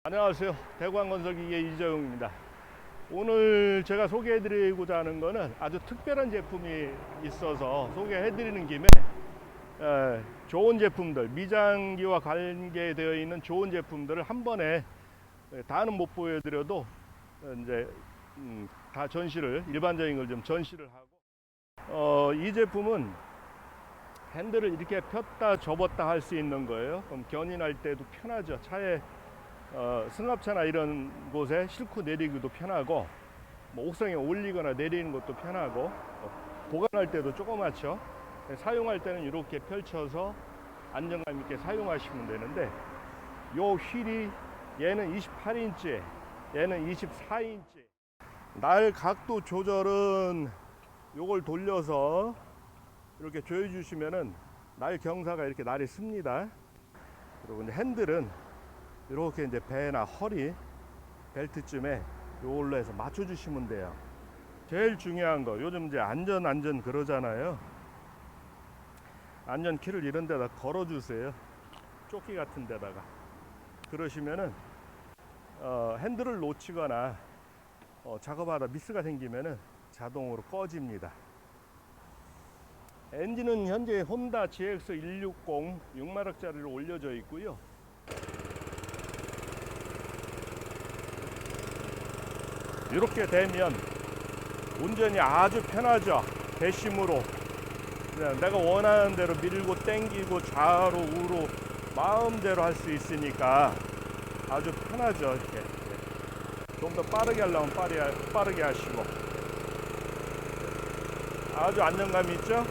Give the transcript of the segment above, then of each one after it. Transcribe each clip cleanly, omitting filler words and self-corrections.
안녕하세요. 대구항건설기계 이재용입니다. 오늘 제가 소개해드리고자 하는 것은 아주 특별한 제품이 있어서 소개해드리는 김에 좋은 제품들, 미장기와 관계되어 있는 좋은 제품들을 한 번에 다는 못 보여드려도 이제 다 전시를, 일반적인 걸 좀 전시를 하고, 이 제품은 핸들을 이렇게 폈다 접었다 할 수 있는 거예요. 그럼 견인할 때도 편하죠. 차에 승합차나 이런 곳에 싣고 내리기도 편하고, 뭐 옥상에 올리거나 내리는 것도 편하고, 보관할 때도 조그맣죠. 사용할 때는 이렇게 펼쳐서 안정감 있게 사용하시면 되는데, 요 휠이 얘는 28인치, 얘는 24인치. 날 각도 조절은 요걸 돌려서 이렇게 조여 주시면은 날 경사가 이렇게 날이 씁니다. 그리고 이제 핸들은 이렇게 이제 배나 허리 벨트쯤에 요걸로 해서 맞춰 주시면 돼요. 제일 중요한 거, 요즘 이제 안전 그러잖아요. 안전 키를 이런 데다 걸어 주세요. 조끼 같은 데다가. 그러시면은 핸들을 놓치거나 작업하다 미스가 생기면은 자동으로 꺼집니다. 엔진은 현재 혼다 GX160 6마력짜리로 올려져 있고요. 이렇게 되면 운전이 아주 편하죠. 배심으로 그냥 내가 원하는 대로 밀고 당기고 좌로 우로 마음대로 할 수 있으니까 아주 편하죠. 이렇게 좀 더 빠르게 하려면 빠르게 하시고 아주 안정감이 있죠.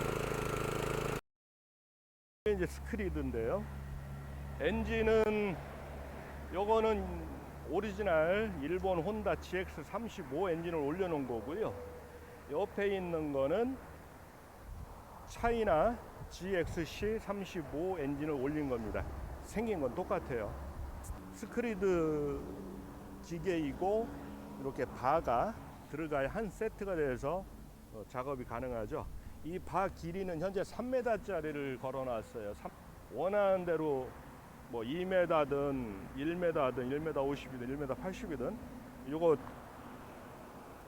이제 스크리드인데요. 엔진은 요거는 오리지널 일본 혼다 GX35 엔진을 올려놓은 거고요. 옆에 있는 거는 차이나 GXC35 엔진을 올린 겁니다. 생긴 건 똑같아요. 스크리드 기계이고 이렇게 바가 들어가야 한 세트가 돼서 작업이 가능하죠. 이 바 길이는 현재 3m짜리를 걸어놨어요. 원하는 대로 뭐 2m든 1m든 1m 50이든 1m 80이든 이거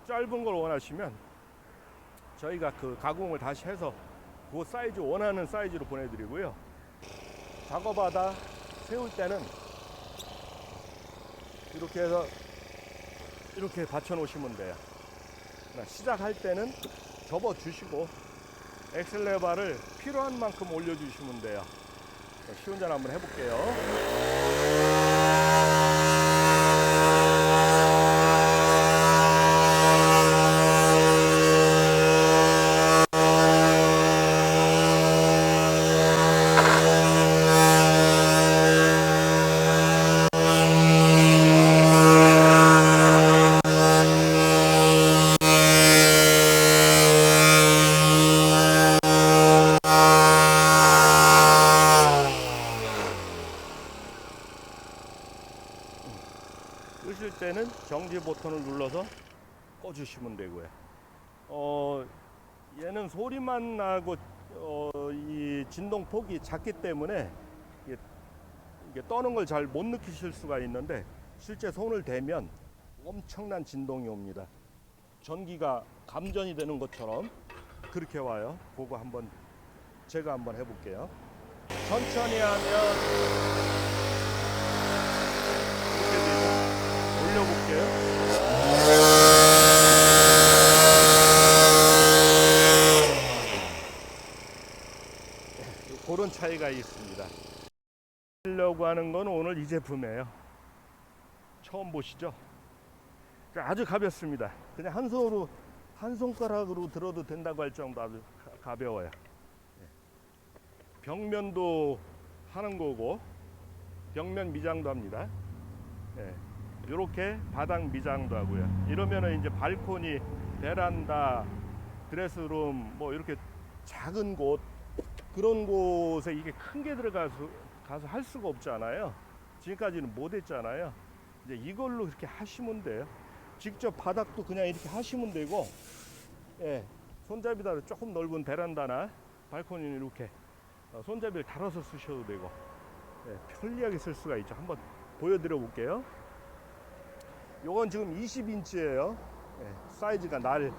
짧은 걸 원하시면 저희가 그 가공을 다시 해서 그 사이즈 원하는 사이즈로 보내드리고요. 작업하다 세울 때는 이렇게 해서 이렇게 받쳐 놓으시면 돼요. 시작할 때는 접어 주시고 엑셀레바를 필요한 만큼 올려주시면 돼요. 시운전 한번 해볼게요. 끄실 때는 정지 버튼을 눌러서 꺼주시면 되고요. 얘는 소리만 나고 이 진동폭이 작기 때문에 이게 떠는 걸 잘 못 느끼실 수가 있는데 실제 손을 대면 엄청난 진동이 옵니다. 전기가 감전이 되는 것처럼 그렇게 와요. 그거 한번 제가 한번 해볼게요. 천천히 하면 올려볼게요. 그런 차이가 있습니다. 하려고 하는 건 오늘 이 제품이에요. 처음 보시죠? 아주 가볍습니다. 그냥 한 손가락으로 들어도 된다고 할 정도 아주 가벼워요. 벽면도 하는 거고 벽면 미장도 합니다. 이렇게 바닥 미장도 하고요. 이러면은 이제 발코니, 베란다, 드레스룸 뭐 이렇게 작은 곳 그런 곳에 이게 큰 게 들어가서 할 수가 없잖아요. 지금까지는 못 했잖아요. 이제 이걸로 이렇게 하시면 돼요. 직접 바닥도 그냥 이렇게 하시면 되고, 손잡이다 조금 넓은 베란다나 발코니는 이렇게 손잡이를 달아서 쓰셔도 되고, 편리하게 쓸 수가 있죠. 한번 보여드려 볼게요. 요건 지금 20인치예요. 사이즈가 날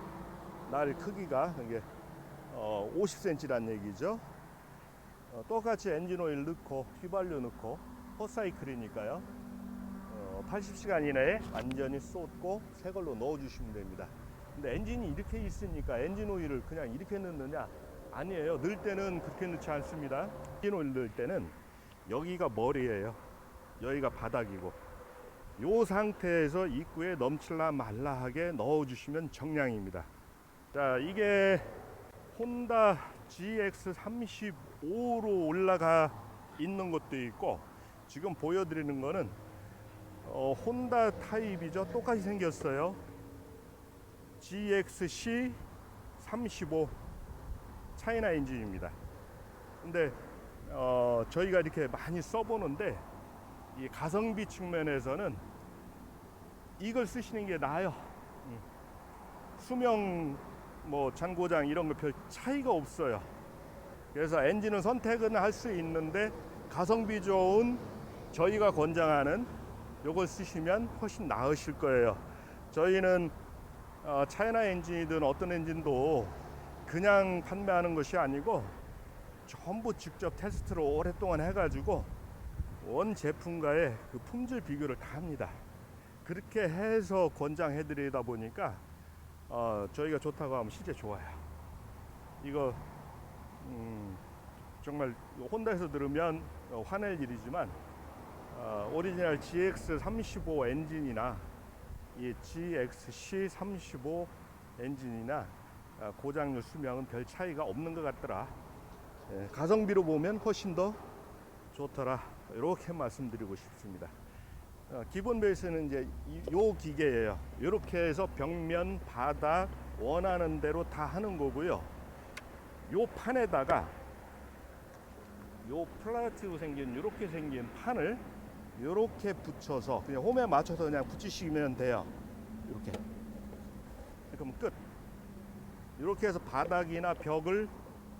크기가 이게 50cm란 얘기죠. 똑같이 엔진 오일 넣고 휘발유 넣고 포사이클이니까요. 80시간 이내에 완전히 쏟고 새 걸로 넣어 주시면 됩니다. 근데 엔진이 이렇게 있으니까 엔진 오일을 그냥 이렇게 넣느냐? 아니에요. 넣을 때는 그렇게 넣지 않습니다. 엔진 오일 넣을 때는 여기가 머리예요. 여기가 바닥이고 이 상태에서 입구에 넘칠라 말라 하게 넣어 주시면 정량입니다. 자, 이게 혼다 GX35로 올라가 있는 것도 있고 지금 보여드리는 거는 혼다 타입이죠. 똑같이 생겼어요. GXC35 차이나 엔진입니다. 근데 저희가 이렇게 많이 써보는데 이 가성비 측면에서는 이걸 쓰시는 게 나아요. 수명 뭐 잔고장 이런 거 별 차이가 없어요. 그래서 엔진은 선택은 할 수 있는데 가성비 좋은 저희가 권장하는 요걸 쓰시면 훨씬 나으실 거예요. 저희는 차이나 엔진이든 어떤 엔진도 그냥 판매하는 것이 아니고 전부 직접 테스트를 오랫동안 해가지고 원 제품과의 그 품질 비교를 다 합니다. 그렇게 해서 권장해드리다 보니까 저희가 좋다고 하면 실제 좋아요. 이거 정말 혼다에서 들으면 화낼 일이지만 오리지널 GX35 엔진이나 이 GXC35 엔진이나 고장률 수명은 별 차이가 없는 것 같더라. 가성비로 보면 훨씬 더 좋더라. 이렇게 말씀드리고 싶습니다. 기본 베이스는 이제 요 기계예요. 이렇게 해서 벽면, 바닥 원하는 대로 다 하는 거고요. 요 판에다가 요 플라티로 생긴 이렇게 생긴 판을 이렇게 붙여서 그냥 홈에 맞춰서 그냥 붙이시면 돼요. 이렇게. 그럼 끝. 이렇게 해서 바닥이나 벽을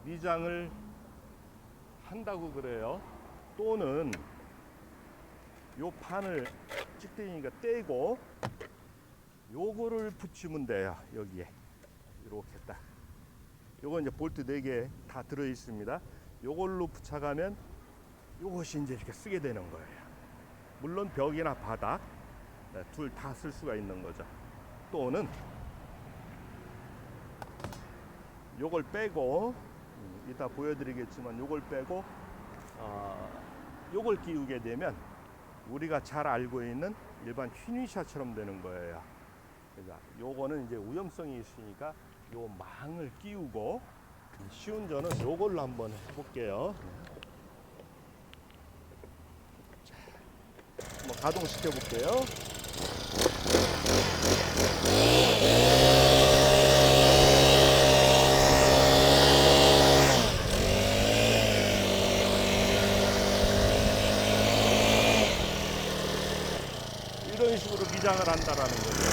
미장을 한다고 그래요. 또는 요 판을 찍대기니까 떼고 요거를 붙이면 돼요. 여기에 이렇게 딱. 요거 이제 볼트 4개 다 들어 있습니다. 요걸로 붙여가면 요것이 이제 이렇게 쓰게 되는 거예요. 물론 벽이나 바닥 둘 다 쓸 수가 있는 거죠. 또는 요걸 빼고 이따 보여드리겠지만 요걸 빼고 요걸 끼우게 되면 우리가 잘 알고 있는 일반 휘니샤처럼 되는 거예요. 그러니까 요거는 이제 위험성이 있으니까 요 망을 끼우고 시운전은 요걸로 한번 해볼게요. 자, 한번 가동시켜 볼게요. 이런 식으로 미장을 한다라는 거죠.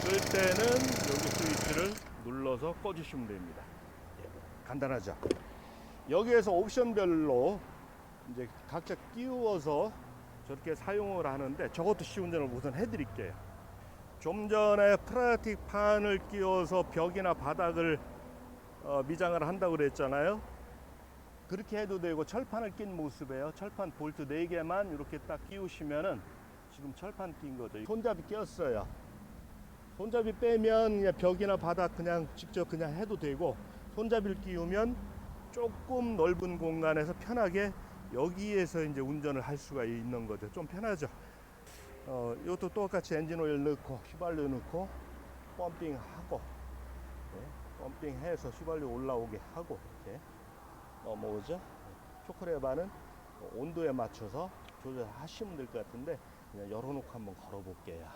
끌 때는 여기 스위치를 눌러서 꺼주시면 됩니다. 간단하죠? 여기에서 옵션별로 이제 각자 끼워서 저렇게 사용을 하는데 저것도 시운전을 우선 해드릴게요. 좀 전에 프라틱 판을 끼워서 벽이나 바닥을 미장을 한다고 그랬잖아요. 그렇게 해도 되고 철판을 낀 모습이에요. 철판 볼트 4개만 이렇게 딱 끼우시면은 지금 철판 낀 거죠. 손잡이 꼈어요. 손잡이 빼면 그냥 벽이나 바닥 그냥 직접 그냥 해도 되고, 손잡이를 끼우면 조금 넓은 공간에서 편하게 여기에서 이제 운전을 할 수가 있는 거죠. 좀 편하죠. 이것도 똑같이 엔진 오일 넣고 휘발유 넣고 펌핑하고, 펌핑해서 휘발유 올라오게 하고, 이렇게 뭐죠? 초크레바는 온도에 맞춰서 조절하시면 될 것 같은데 그냥 열어놓고 한번 걸어볼게요.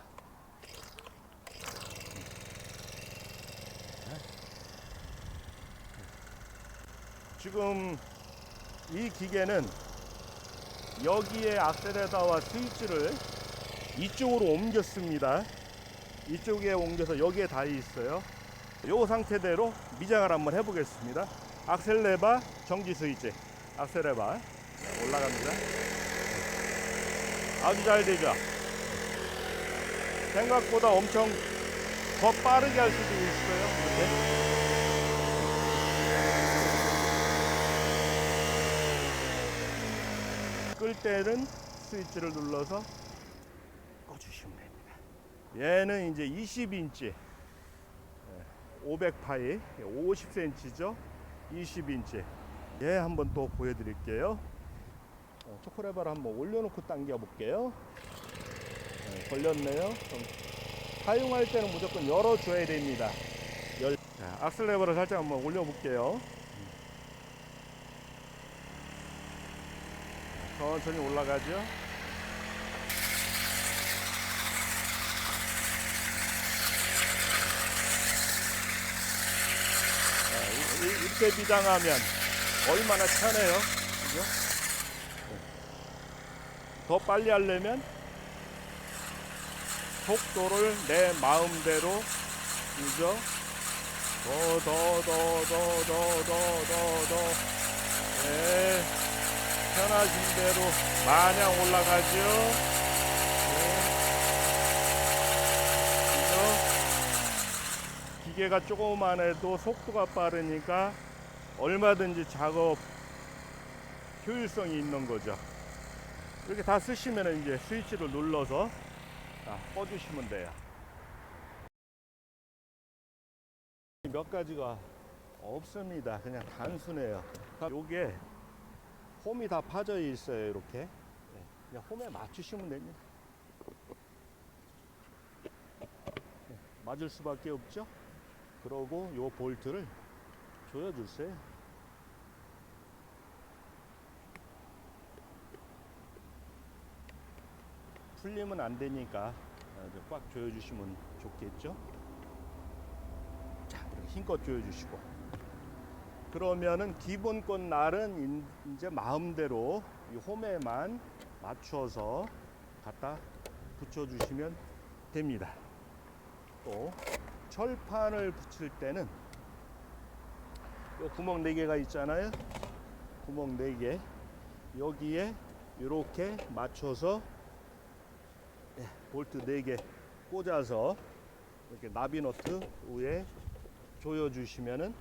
지금 이 기계는 여기에 악셀레터와 스위치를 이쪽으로 옮겼습니다. 이쪽에 옮겨서 여기에 다 있어요. 이 상태대로 미장을 한번 해보겠습니다. 악셀레바, 정지 스위치, 악셀레바 올라갑니다. 아주 잘 되죠. 생각보다 엄청 더 빠르게 할 수도 있어요. 이렇게. 끌 때는 스위치를 눌러서 꺼주시면 됩니다. 얘는 이제 20인치 500파이 50cm죠. 20인치 얘 한번 또 보여드릴게요. 초크레바를 한번 올려놓고 당겨 볼게요. 걸렸네요. 사용할 때는 무조건 열어줘야 됩니다. 자, 악셀레버를 살짝 한번 올려볼게요. 천천히 올라가죠. 이렇게 비장하면 얼마나 편해요. 그죠? 더 빨리 하려면 속도를 내 마음대로, 그죠? 더. 네. 편하신 대로 마냥 올라가죠. 네. 기계가 조금만 해도 속도가 빠르니까 얼마든지 작업 효율성이 있는 거죠. 이렇게 다 쓰시면 이제 스위치를 눌러서 꺼주시면 돼요. 몇 가지가 없습니다. 그냥 단순해요. 요게 홈이 다 파져 있어요. 이렇게 그냥 홈에 맞추시면 됩니다. 맞을 수밖에 없죠. 그러고 요 볼트를 조여주세요. 풀리면 안 되니까 꽉 조여주시면 좋겠죠. 자, 이렇게 힘껏 조여주시고, 그러면은 기본권 날은 이제 마음대로 이 홈에만 맞춰서 갖다 붙여주시면 됩니다. 또 철판을 붙일 때는 요 구멍 4개가 있잖아요. 구멍 4개 여기에 이렇게 맞춰서 볼트 4개 꽂아서 이렇게 나비너트 위에 조여주시면은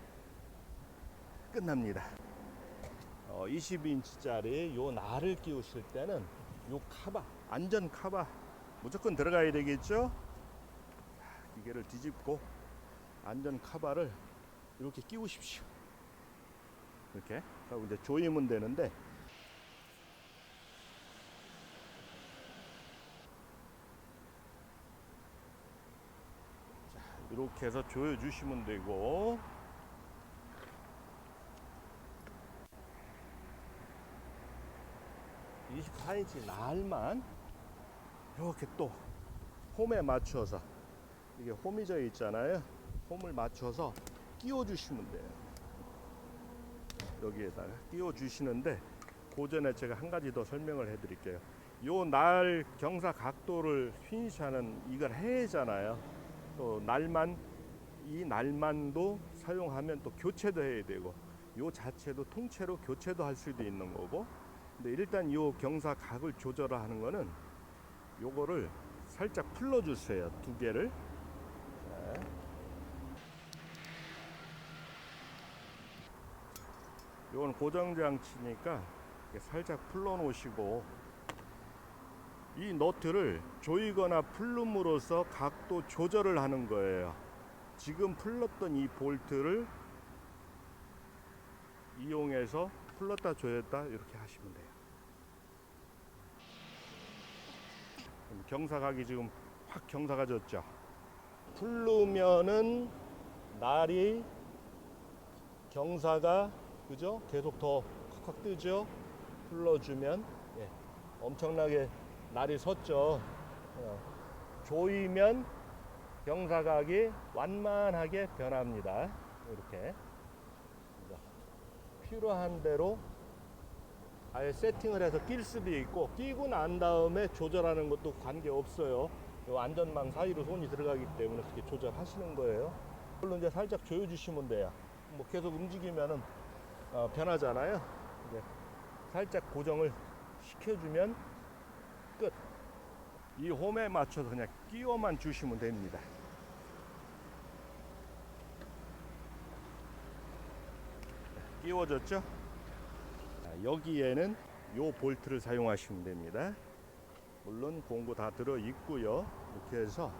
끝납니다. 20인치짜리 요 날을 끼우실 때는 요 카바, 안전 카바 무조건 들어가야 되겠죠. 기계를 뒤집고 안전 카바를 이렇게 끼우십시오. 이렇게 하고 이제 조이면 되는데, 자, 이렇게 해서 조여주시면 되고, 이 24인치 날만 이렇게 또 홈에 맞춰서, 이게 홈이 져 있잖아요. 홈을 맞춰서 끼워 주시면 돼요. 여기에다가 끼워 주시는데, 그 전에 제가 한 가지 더 설명을 해 드릴게요. 요 날 경사 각도를 휘니시하는 이걸 해잖아요. 또 날만, 이 날만도 사용하면 또 교체도 해야 되고, 요 자체도 통째로 교체도 할 수도 있는 거고. 근데 일단 요 경사 각을 조절하는 거는 요거를 살짝 풀러 주세요. 2개를. 이건 고정장치니까 살짝 풀러 놓으시고, 이 너트를 조이거나 풀름으로써 각도 조절을 하는 거예요. 지금 풀렀던 이 볼트를 이용해서 풀렀다 조였다 이렇게 하시면 돼요. 경사각이 지금 확 경사가 졌죠. 풀르면은 날이 경사가 그죠? 계속 더 콱콱 뜨죠? 풀러주면. 예. 엄청나게 날이 섰죠. 조이면 경사각이 완만하게 변합니다. 이렇게 필요한 대로 아예 세팅을 해서 낄 수도 있고, 끼고 난 다음에 조절하는 것도 관계없어요. 요 안전망 사이로 손이 들어가기 때문에 그렇게 조절하시는 거예요. 물론 이제 살짝 조여주시면 돼요. 뭐 계속 움직이면은 변하잖아요. 이제 살짝 고정을 시켜주면 끝. 이 홈에 맞춰서 그냥 끼워만 주시면 됩니다. 끼워졌죠? 여기에는 요 볼트를 사용하시면 됩니다. 물론 공구 다 들어 있고요. 이렇게 해서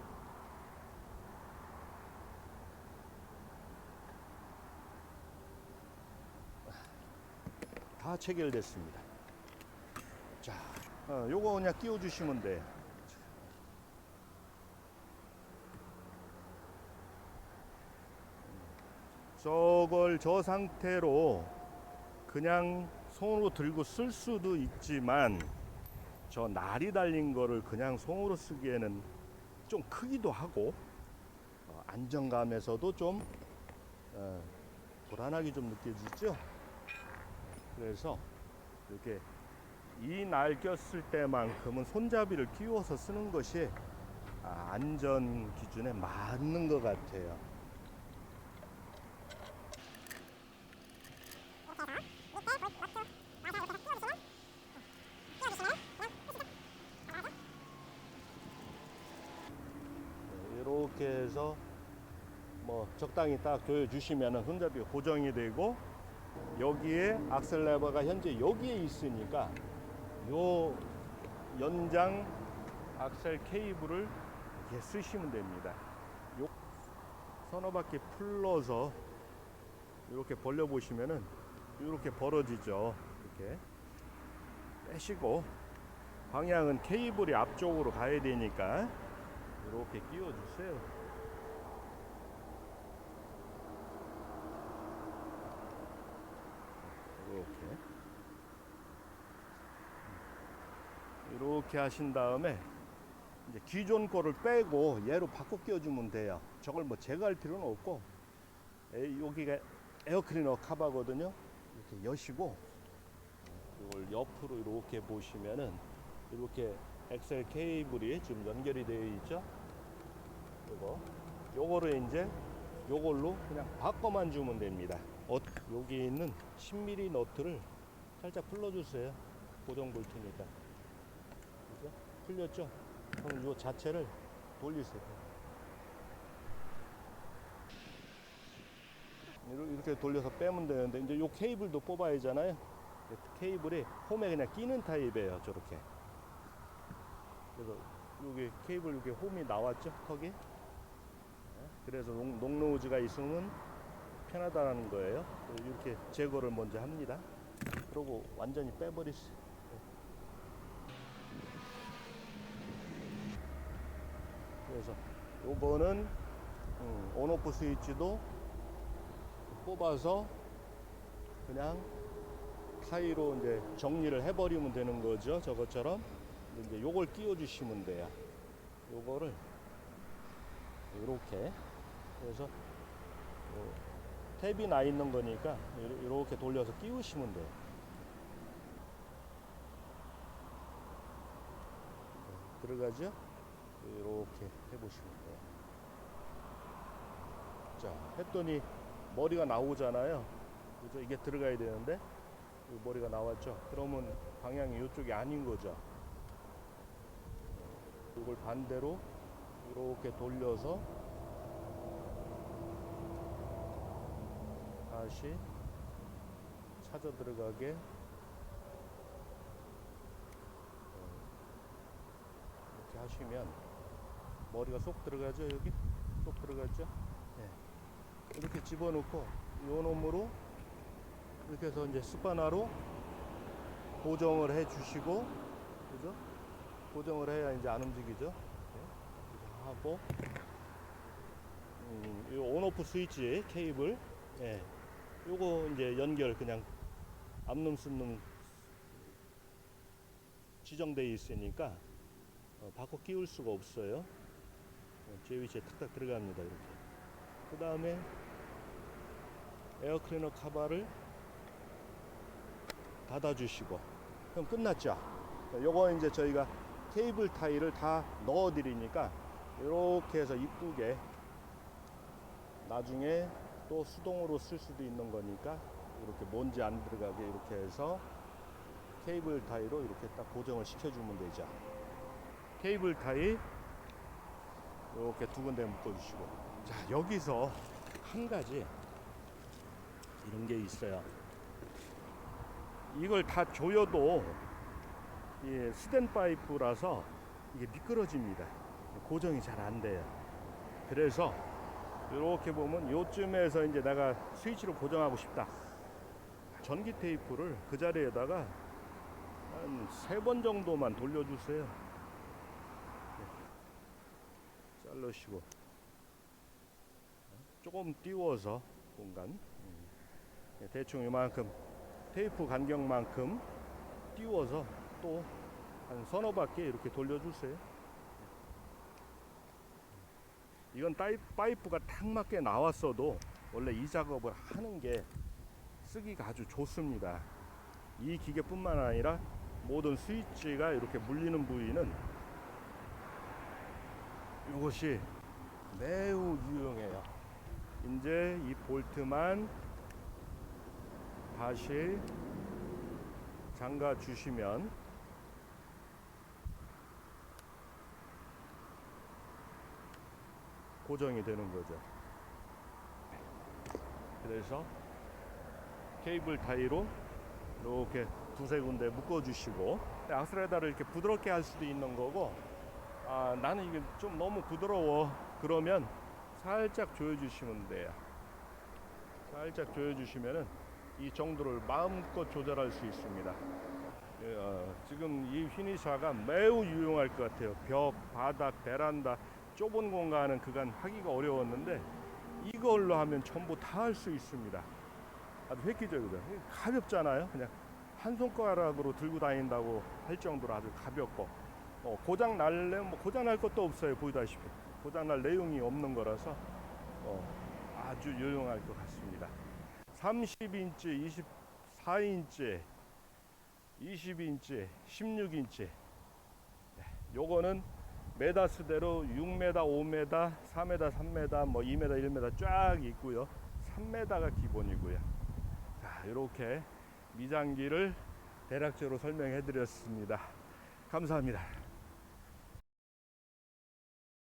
다 체결됐습니다. 자, 요거 그냥 끼워 주시면 돼요. 저걸 저 상태로 그냥 손으로 들고 쓸 수도 있지만, 저 날이 달린 거를 그냥 손으로 쓰기에는 좀 크기도 하고 안정감에서도 좀 불안하게 좀 느껴지죠. 그래서 이렇게 이 날 꼈을 때만큼은 손잡이를 끼워서 쓰는 것이 안전 기준에 맞는 것 같아요. 이렇게 해서 뭐 적당히 딱 조여 주시면 손잡이가 고정이 되고, 여기에 악셀 레버가 현재 여기에 있으니까 요 연장 악셀 케이블을 이렇게 쓰시면 됩니다. 요 서너 바퀴 풀러서 이렇게 벌려 보시면은 이렇게 벌어지죠. 이렇게 빼시고, 방향은 케이블이 앞쪽으로 가야 되니까 이렇게 끼워 주세요. 이렇게 하신 다음에 이제 기존 거를 빼고 얘로 바꿔 끼워주면 돼요. 저걸 뭐 제거할 필요는 없고, 여기가 에어클리너 카바거든요. 이렇게 여시고, 이걸 옆으로 이렇게 보시면은 이렇게 엑셀 케이블이 지금 연결이 되어 있죠. 요거를 이제 요걸로 그냥 바꿔만 주면 됩니다. 여기 있는 10mm 너트를 살짝 풀러주세요. 고정 볼트니까. 그죠? 풀렸죠? 그럼 요 자체를 돌리세요. 이렇게 돌려서 빼면 되는데, 이제 요 케이블도 뽑아야 하잖아요. 케이블이 홈에 그냥 끼는 타입이에요. 저렇게. 그래서 여기 케이블 이렇게 홈이 나왔죠? 턱이. 그래서 녹노즈가 있으면 편하다는 거예요. 이렇게 제거를 먼저 합니다. 그리고 완전히 빼버리세요. 그래서 요거는 온오프 스위치도 뽑아서 그냥 타이로 이제 정리를 해버리면 되는 거죠. 저것처럼. 이제 요걸 끼워 주시면 돼요. 요거를 이렇게. 그래서 탭이 나 있는 거니까 이렇게 돌려서 끼우시면 돼요. 들어가죠? 이렇게 해보시면 돼요. 자, 했더니 머리가 나오잖아요. 그죠? 이게 들어가야 되는데 머리가 나왔죠? 그러면 방향이 이쪽이 아닌 거죠. 이걸 반대로 이렇게 돌려서 다시 찾아 들어가게 이렇게 하시면 머리가 쏙 들어가죠. 여기 쏙 들어갔죠. 네. 이렇게 집어넣고 요 놈으로 이렇게 해서 이제 스파나로 고정을 해 주시고, 그죠? 고정을 해야 이제 안 움직이죠. 네. 하고 이 온오프 스위치 케이블, 예, 요거 이제 연결 그냥 앞놈 쓴놈 지정되어 있으니까 바꿔 끼울 수가 없어요. 제 위치에 탁탁 들어갑니다. 이렇게. 그 다음에 에어클리너 카바를 닫아주시고, 그럼 끝났죠. 요거 이제 저희가 케이블 타이를 다 넣어 드리니까 이렇게 해서 이쁘게 나중에 또 수동으로 쓸 수도 있는 거니까 이렇게 먼지 안 들어가게 이렇게 해서 케이블 타이로 이렇게 딱 고정을 시켜주면 되죠. 케이블 타이 이렇게 두 군데 묶어주시고, 자, 여기서 한 가지 이런 게 있어요. 이걸 다 조여도 이 스텐 파이프라서 이게 미끄러집니다. 고정이 잘 안 돼요. 그래서 이렇게 보면 요쯤에서 이제 내가 스위치로 고정하고 싶다. 전기 테이프를 그 자리에다가 한 3번 정도만 돌려주세요. 자르시고 조금 띄워서 공간 대충 이만큼 테이프 간격만큼 띄워서 또 한 서너 바퀴 이렇게 돌려주세요. 이건 파이프가 딱 맞게 나왔어도 원래 이 작업을 하는 게 쓰기가 아주 좋습니다. 이 기계뿐만 아니라 모든 스위치가 이렇게 물리는 부위는 이것이 매우 유용해요. 이제 이 볼트만 다시 잠가 주시면 고정이 되는 거죠. 그래서 케이블 타이로 이렇게 두세 군데 묶어 주시고, 악셀레다를 이렇게 부드럽게 할 수도 있는 거고, 나는 이게 좀 너무 부드러워 그러면 살짝 조여 주시면 돼요. 살짝 조여 주시면은 이 정도를 마음껏 조절할 수 있습니다. 지금 이 휘니샤가 매우 유용할 것 같아요. 벽, 바닥, 베란다 좁은 공간은 그간 하기가 어려웠는데 이걸로 하면 전부 다 할 수 있습니다. 아주 획기적이죠. 가볍잖아요. 그냥 한 손가락으로 들고 다닌다고 할 정도로 아주 가볍고, 고장 날래 뭐 고장 날 것도 없어요. 보이다시피 고장 날 내용이 없는 거라서 아주 유용할 것 같습니다. 30인치, 24인치, 20인치, 16인치. 요거는 메다수대로 6m, 5m, 4m, 3m, 뭐 2m, 1m 쫙 있고요. 3m가 기본이고요. 자, 이렇게 미장기를 대략적으로 설명해 드렸습니다. 감사합니다.